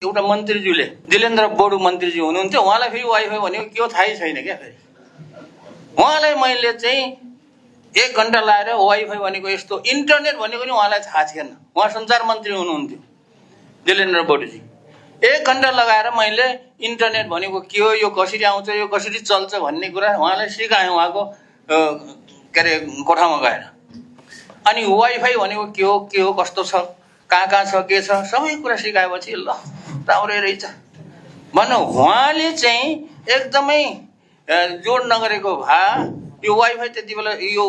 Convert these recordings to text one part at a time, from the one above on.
एउटा मन्त्रीज्यूले दिलेन्द्र बडु मन्त्रीज्यू हुनुहुन्थ्यो, उहाँलाई फेरि वाइफाई भनेको के हो थाहै छैन क्या। फेरि उहाँलाई मैले चाहिँ 1 घण्टा लाएर वाइफाई भनेको यस्तो, इन्टरनेट भनेको नि उहाँलाई थाहा थिएन। उहाँ सञ्चार मन्त्री हुनुहुन्थ्यो दिलेन्द्र बडुजी। 1 घण्टा लगाएर मैले इन्टरनेट भनेको के हो, यो कसरी आउँछ, यो कसरी चल्छ भन्ने कुरा उहाँलाई सिकाएँ उहाँको के अरे कोठामा गएर। अनि वाइफाई भनेको के हो कस्तो छ, कहाँ छ, के छ, सबै कुरा सिकाएपछि ल राम्रै रहेछ भन्नु। उहाँले चाहिँ एकदमै जोड नगरेको भए यो वाइफाई त्यति बेला यो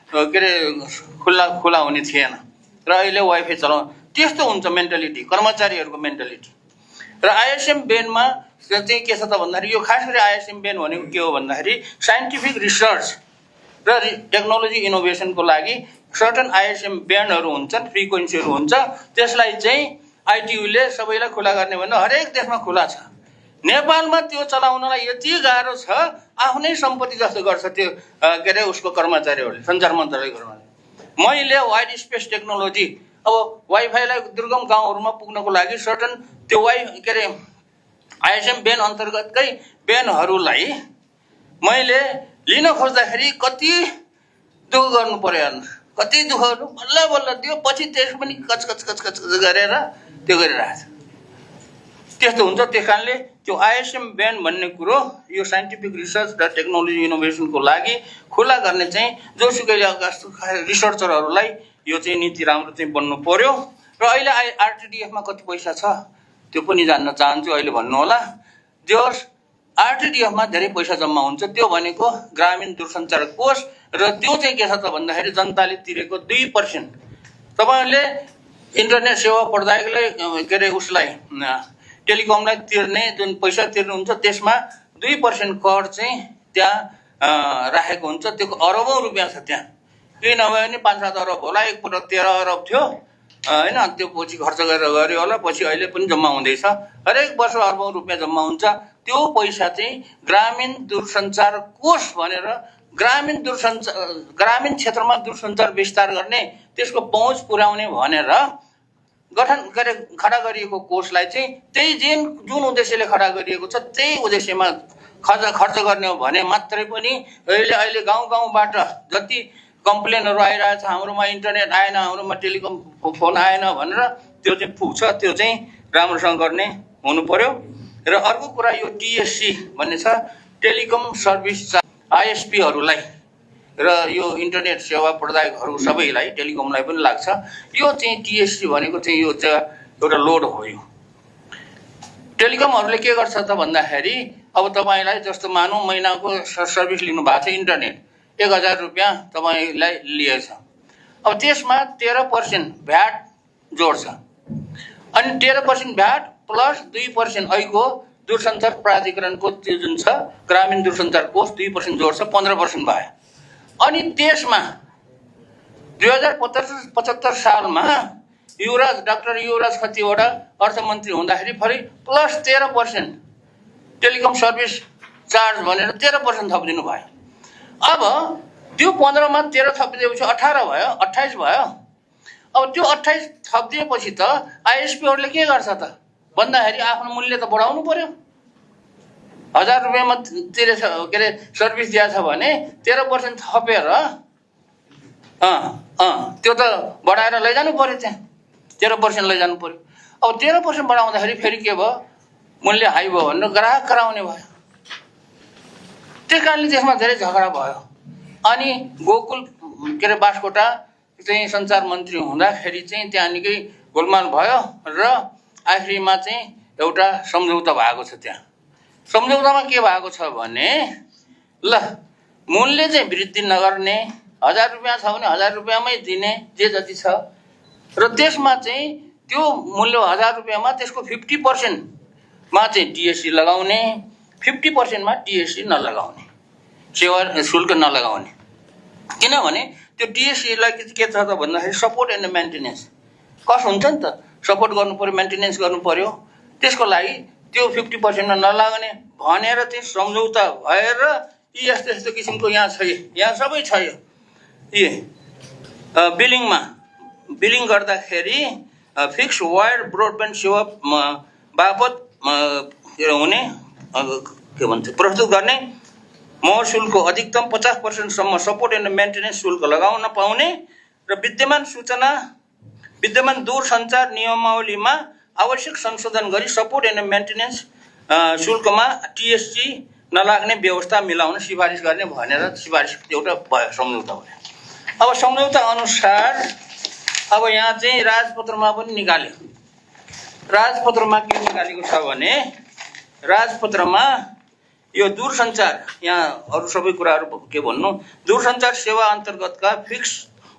के अरे खुला हुने थिएन र अहिले वाइफाई चलाउनु त्यस्तो हुन्छ मेन्टालिटी, कर्मचारीहरूको मेन्टालिटी। र आइएसएम बेनमा चाहिँ के छ त भन्दाखेरि यो खास गरी आइएसएम बेन भनेको के हो भन्दाखेरि साइन्टिफिक रिसर्च र टेक्नोलोजी इनोभेसनको लागि सर्टन आइएसएम ब्यान्डहरू हुन्छन्, फ्रिक्वेन्सीहरू हुन्छ। त्यसलाई चाहिँ आइटियूले सबैलाई खुला गर्ने भन्दा हरेक देशमा खुला छ। नेपालमा त्यो चलाउनलाई यति गाह्रो छ, आफ्नै सम्पत्ति जस्तो गर्छ त्यो के अरे उसको कर्मचारीहरूले, सञ्चार मन्त्रालय कर्मचारी। मैले वाइड स्पेस टेक्नोलोजी अब वाइफाईलाई दुर्गम गाउँहरूमा पुग्नको लागि सर्टन त्यो के अरे आइएसएम बेन अन्तर्गतकै बेनहरूलाई मैले लिन खोज्दाखेरि कति दुःख गर्नु पर्यो हेर्नुहोस्, कति दुःख गर्नु, बल्ल बल्ल त्यो पछि त्यस पनि कच गरेर त्यो गरिरहेछ। त्यस्तो हुन्छ। त्यस कारणले त्यो आइएसएम बेन भन्ने कुरो यो साइन्टिफिक रिसर्च र टेक्नोलोजी इनोभेसनको लागि खुला गर्ने चाहिँ जोसुकै रिसर्चरहरूलाई यो चाहिँ नीति राम्रो चाहिँ बन्नु पर्यो। र अहिले आरटिडिएफमा कति पैसा छ त्यो पनि जान्न चाहन्छु, अहिले भन्नु होला। जो आरटिडिएफमा धेरै पैसा जम्मा हुन्छ, त्यो भनेको ग्रामीण दूरसञ्चार कोष, र त्यो चाहिँ के छ त भन्दाखेरि जनताले तिरेको 2%। तपाईँहरूले इन्टरनेट सेवा प्रदायकलाई के अरे उसलाई टेलिकमलाई तिर्ने जुन पैसा तिर्नुहुन्छ त्यसमा 2% कर चाहिँ त्यहाँ राखेको हुन्छ। त्यो अरबौँ रुपियाँ छ त्यहाँ, केही नभए पनि 5-7 अरब होला, एकपल्ट 13 अरब थियो होइन, त्यो पछि खर्च गरेर गऱ्यो होला, पछि अहिले पनि जम्मा हुँदैछ। हरेक वर्ष अरबौँ रुपियाँ जम्मा हुन्छ। त्यो पैसा चाहिँ ग्रामीण दूरसञ्चार कोष भनेर ग्रामीण क्षेत्रमा दूरसञ्चार विस्तार गर्ने, त्यसको पहुँच पुर्याउने भनेर गठन गरे खडा गरिएको कोषलाई चाहिँ त्यही जुन उद्देश्यले खडा गरिएको छ त्यही उद्देश्यमा खर्च गर्ने हो भने मात्रै पनि अहिले गाउँबाट जति कम्प्लेनहरू आइरहेछ, हाम्रोमा इन्टरनेट आएन, हाम्रोमा टेलिकम फोन आएन भनेर त्यो चाहिँ पुग्छ, त्यो चाहिँ राम्रोसँग गर्ने हुनु पर्यो। र अर्को कुरा यो टिएससी भन्ने छ, टेलिकम सर्भिस आइएसपीहरूलाई र यो इन्टरनेट सेवा प्रदायकहरू सबैलाई, टेलिकमलाई पनि लाग्छ। यो चाहिँ टिएससी भनेको चाहिँ यो चाहिँ एउटा लोड हो। यो टेलिकमहरूले के गर्छ त भन्दाखेरि अब तपाईँलाई जस्तो मानौँ महिनाको सर्भिस लिनु भएको छ, इन्टरनेट 1000 रुपियाँ तपाईँलाई लिएछ। अब त्यसमा 13% भ्याट जोड्छ, अनि 13% भ्याट प्लस 2% अहिलेको दूरसञ्चार प्राधिकरणको त्यो जुन छ ग्रामीण दूरसञ्चार कोष 2% जोड्छ, 15% भयो। अनि त्यसमा 2075 सालमा डाक्टर युवराज खतिवडा अर्थमन्त्री हुँदाखेरि फेरि प्लस 13% टेलिकम सर्भिस चार्ज भनेर 13% थपिदिनु भयो। अब त्यो 15मा 13 थपिदिएपछि 18 भयो, 28 भयो। अब त्यो 28 थपिदिएपछि त आइएसपीहरूले के गर्छ त भन्दाखेरि आफ्नो मूल्य त बढाउनु पर्यो। 1000 रुपियाँमा तिरेछ के अरे सर्भिस दिएछ भने 13% थपेर त्यो त बढाएर लैजानु पर्यो, त्यहाँ 13% लैजानु पर्यो। अब 13% बढाउँदाखेरि फेरि के भयो, मूल्य हाई भयो भनेर ग्राहक कराउने भयो। त्यस कारणले त्यसमा धेरै झगडा भयो। अनि गोकुल के अरे बास्कोटा चाहिँ सञ्चार मन्त्री हुँदाखेरि चाहिँ त्यहाँ निकै गोलमाल भयो र आखिरीमा चाहिँ एउटा सम्झौता भएको छ। त्यहाँ सम्झौतामा के भएको छ भने ल मूल्य चाहिँ वृद्धि नगर्ने, 1000 रुपियाँ छ भने 1000 रुपियाँमै दिने जे जति छ, र त्यसमा चाहिँ त्यो मूल्य 1000 रुपियाँमा त्यसको 50% मा चाहिँ टिएससी लगाउने, 50% मा टिएससी नलगाउने, सेवा शुल्क नलगाउने। किनभने त्यो टिएससीलाई के छ त भन्दाखेरि सपोर्ट एन्ड मेन्टेनेन्स कस्ट हुन्छ नि त, सपोर्ट गर्नु पर्यो, मेन्टेनेन्स गर्नु पर्यो। त्यसको लागि त्यो 50% मा नलाग्ने भनेर चाहिँ सम्झौता भएर यी यस्तो यस्तो किसिमको यहाँ छ, यहाँ सबै छ। यो बिलिङ गर्दाखेरि फिक्स वायर ब्रोडब्यान्ड सेवा बापत हुने के भन्छ प्रस्तुत गर्ने मोहर शुल्कको अधिकतम 50% सपोर्ट एन्ड मेन्टेनेन्स शुल्क लगाउन पाउने र विद्यमान दूरसञ्चार नियमावलीमा आवश्यक संशोधन गरी सपोर्ट एन्ड मेन्टेनेन्स शुल्कमा टिएससी नलाग्ने व्यवस्था मिलाउन सिफारिस गर्ने भनेर सिफारिस एउटा भयो सम्झौता भयो। अब सम्झौता अनुसार अब यहाँ चाहिँ राजपत्रमा पनि निकाल्यो। राजपत्रमा के निकालेको छ भने राजपत्रमा यो दूरसञ्चार यहाँ अरू सबै कुराहरू के भन्नु दूरसञ्चार सेवा अन्तर्गतका फिक्स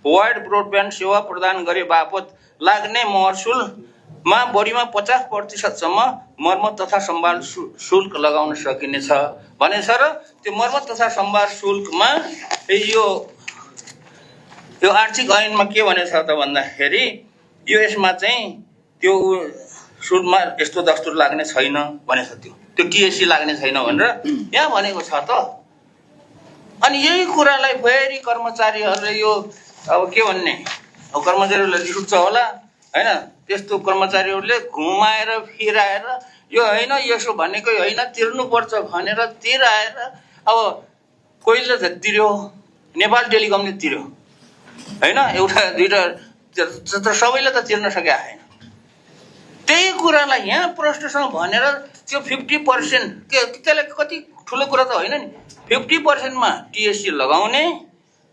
वाइड ब्रोडब्यान्ड सेवा प्रदान गरे बापत लाग्ने महसुलमा बढीमा 50% मर्मत तथा सम्भार शुल्क लगाउन सकिनेछ भनेछ र त्यो मर्मत तथा सम्भार शुल्कमा यो आर्थिक ऐनमा के भनेछ त भन्दाखेरि यो यसमा चाहिँ त्यो सुरुमा यस्तो दस्तुर लाग्ने छैन भनेछ। त्यो टिएससी लाग्ने छैन भनेर यहाँ भनेको छ त। अनि यही कुरालाई फेरि कर्मचारीहरूले यो अब के भन्ने अब कर्मचारीहरूले रिस उठ्छ होला हैन। त्यस्तो कर्मचारीहरूले घुमाएर फिराएर यो हैन यसो भनेकै हैन तिर्नुपर्छ भनेर तिराएर अब कोहीले त तिर्यो नेपाल टेलिकमले तिर्यो हैन एउटा दुईटा तर सबैले त तिर्न सकेका छैन। त्यही कुरालाई यहाँ प्रश्नसँग भनेर त्यो 50% त्यसलाई कति ठुलो कुरा त होइन नि 50% मा टिएससी लगाउने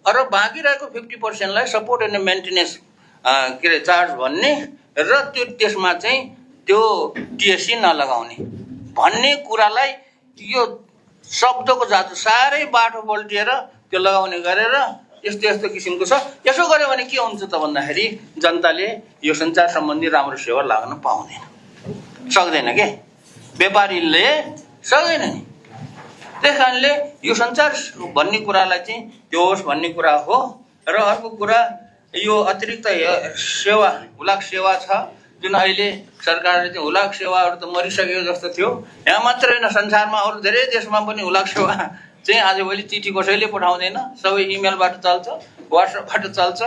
र बाँकी रहेको 50% लाई सपोर्ट एन्ड मेन्टेनेन्स के अरे चार्ज भन्ने र त्यो त्यसमा चाहिँ त्यो टिएससी नलगाउने भन्ने कुरालाई यो शब्दको जादु साह्रै बाटो पल्टिएर त्यो लगाउने गरेर यस्तो यस्तो किसिमको छ। यसो गर्यो भने के हुन्छ त भन्दाखेरि जनताले यो सञ्चार सम्बन्धी राम्रो सेवा लाग्न पाउँदैन सक्दैन के व्यापारीले सक्दैन नि। त्यस कारणले यो सञ्चार भन्ने कुरालाई चाहिँ त्यो होस् भन्ने कुरा हो। र अर्को कुरा यो अतिरिक्त सेवा हुलाक सेवा छ जुन अहिले सरकारले चाहिँ हुलाक सेवाहरू त मरिसकेको जस्तो थियो। यहाँ मात्र होइन संसारमा अरू धेरै देशमा पनि हुलाक सेवा चाहिँ आजभोलि चिठी कसैले पठाउँदैन सबै इमेलबाट चल्छ वाट्सएपबाट चल्छ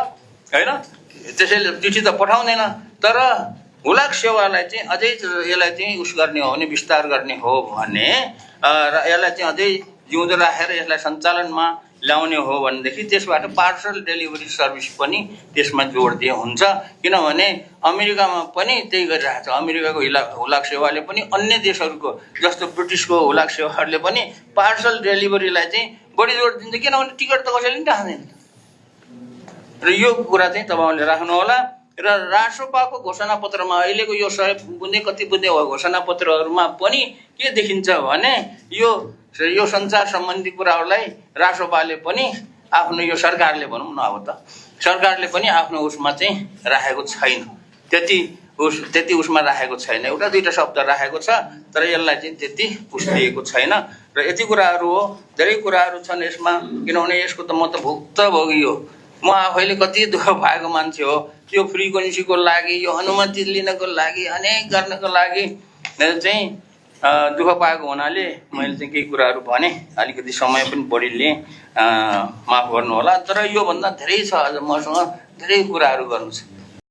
हैन। त्यसैले चिठी त पठाउँदैन तर हुलाक सेवालाई चाहिँ अझै यसलाई चाहिँ उस गर्ने हो भने विस्तार गर्ने हो भने र यसलाई चाहिँ अझै जिउँदो राखेर यसलाई सञ्चालनमा ल्याउने हो भनेदेखि त्यसबाट पार्सल डेलिभरी सर्भिस पनि त्यसमा जोड दिए हुन्छ। किनभने अमेरिकामा पनि त्यही गरिरहेको छ। अमेरिकाको हुलाक सेवाले पनि अन्य देशहरूको जस्तो ब्रिटिसको हुलाक सेवाहरूले पनि पार्सल डेलिभरीलाई चाहिँ बढी जोड दिन्छ किनभने टिकट त कसैले पनि राख्दैन। र यो कुरा चाहिँ तपाईहरुले राख्नु होला। र राष्ट्रपाको घोषणापत्रमा अहिलेको यो 100 बुँदे कति बुँदे घोषणापत्रहरूमा पनि के देखिन्छ भने यो सञ्चार सम्बन्धी कुराहरूलाई राष्ट्रपाले पनि आफ्नो यो सरकारले भनौँ न अब त सरकारले पनि आफ्नो उसमा चाहिँ राखेको छैन त्यति उसमा राखेको छैन। एउटा दुईटा शब्द राखेको छ तर यसलाई चाहिँ त्यति पुस दिएको छैन। र यति कुराहरू हो धेरै कुराहरू छन् यसमा किनभने यसको त म त भुक्तभोगी हो। म आफैले कति दुःख भएको मान्छे हो। यो फ्रिक्वेन्सीको लागि यो अनुमति लिनको लागि अनेक गर्नको लागि चाहिँ दुःख पाएको हुनाले मैले चाहिँ केही कुराहरू भने अलिकति समय पनि बढी लिएँ माफ गर्नु होला। तर यो भन्दा धेरै छ अझ मसँग धेरै कुराहरू गर्नु छ।